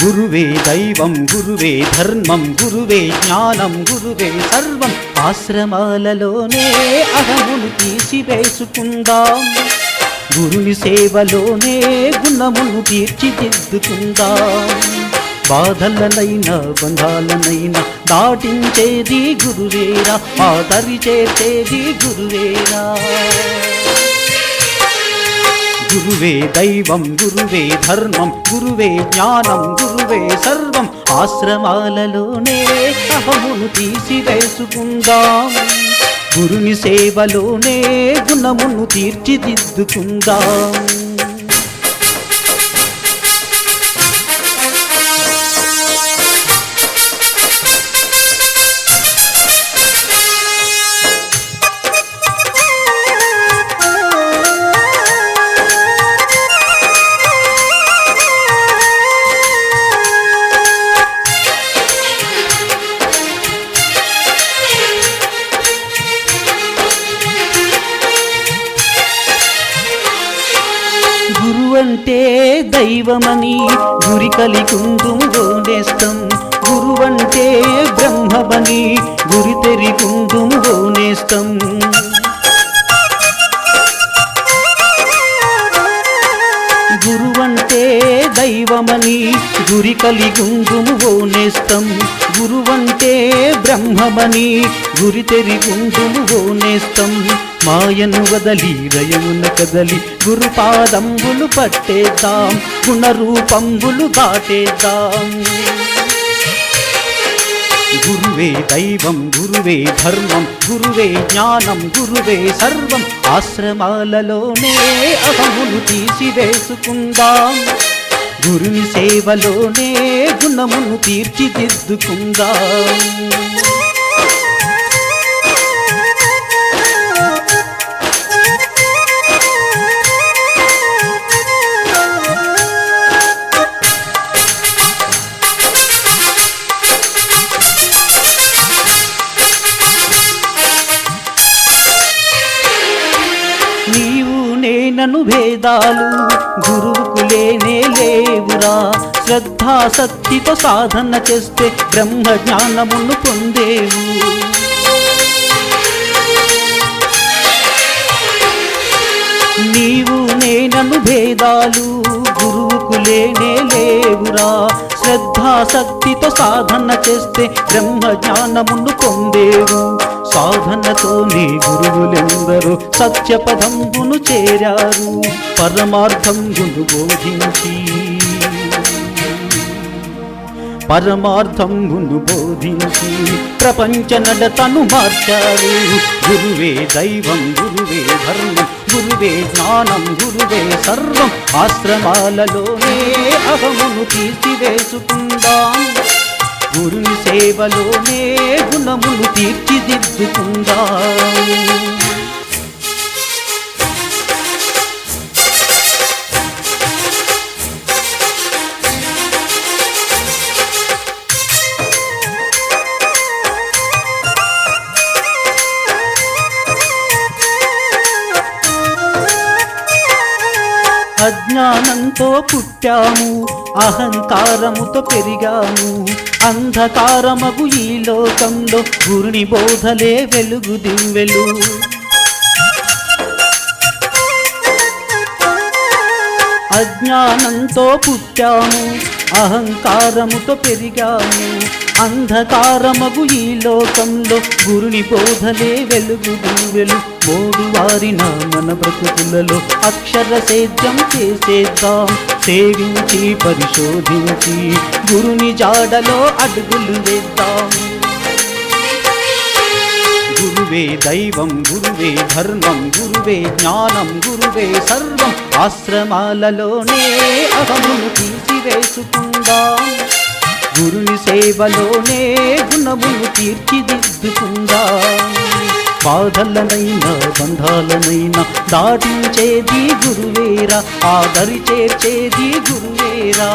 గురువే దైవం గురువే ధర్మం గురువే జ్ఞానం గురువే సర్వం ఆశ్రమాలలోనే అహమును తీసివేసుకుందాం గురుని సేవలోనే గుణమును తీర్చిదిద్దుకుందాం బాధలనైనా బంధాలనైనా దాటించేది గురువేరా ఆదరి చేసేది గురువేరా గురువే దైవం గురువే ధర్మం గురువే జ్ఞానం గురువే సర్వం ఆశ్రమాలలోనే అహమును తీసివేసుకుందాం గురుని సేవలోనే గుణమును తీర్చిదిద్దుకుందాం గురువంటే దైవమని గురి కలిగుందుమోనేస్తం గురువంటే బ్రహ్మమని గురి తెరిగుందుమోనేస్తం గురువంటే దైవమని గురి కలిగుందుమోనేస్తం గురువంటే బ్రహ్మమని గురి తెరిగుందుమోనేస్తం మాయను వదలి రయమున కదలి గురుపాదంబులు పట్టేద్దాం గుణరూపంబులు దాటేద్దాం గురువే దైవం గురువే ధర్మం గురువే జ్ఞానం గురువే సర్వం ఆశ్రమాలలోనే అహమును తీసివేసుకుందాం గురుని సేవలోనే గుణమును తీర్చిదిద్దుకుందాం నను భేదాలు గురువుకు లేనే లేవురా శ్రద్ధాసక్తితో సాధన చేస్తే బ్రహ్మ జ్ఞానమును పొందేవు నీవు నేనను భేదాలు గురువుకు లేనే లేవురా శ్రద్ధాసక్తితో సాధన చేస్తే బ్రహ్మ జ్ఞానమును పొందేవు సాధనతోనే గురువులెందరూ సత్యపదంబును చేరారు పరమార్థంబును బోధించి ప్రపంచ నడతను మార్చారు గురువే దైవం గురువే ధర్మం గురువే జ్ఞానం గురువే సర్వం ఆశ్రమాలలోనే అహమును తీసివేసుకుందాం గురుని సేవలోనే గుణమును తీర్చిదిద్దుకుందాం అజ్ఞానంతో పుట్టాము అహంకారముతో పెరిగాము అంధకారమగు ఈ లోకంలో గురుని బోధలే వెలుగు దివ్వెలు అజ్ఞానంతో పుట్టాము అహంకారముతో పెరిగాము అంధకారమగు ఈ లోకంలో గురుని బోధలే వెలుగు దివ్వెలు మోడు వారిన మన బ్రతుకులలో అక్షర సేద్యం చేసేద్దాం సేవించి పరిశోధించి గురుని జాడలో అడుగులు వేద్దాం గురువే దైవం గురువే ధర్మం గురువే జ్ఞానం గురువే సర్వం ఆశ్రమాలలోనే అహమును తీసివేసుకుందాం గురుని సేవలోనే గుణమును తీర్చిదిద్దుకుందాం బాధలనైనా బంధాలనైనా దాటించేది గురువేరా ఆదరి చేర్చేది గురువేరా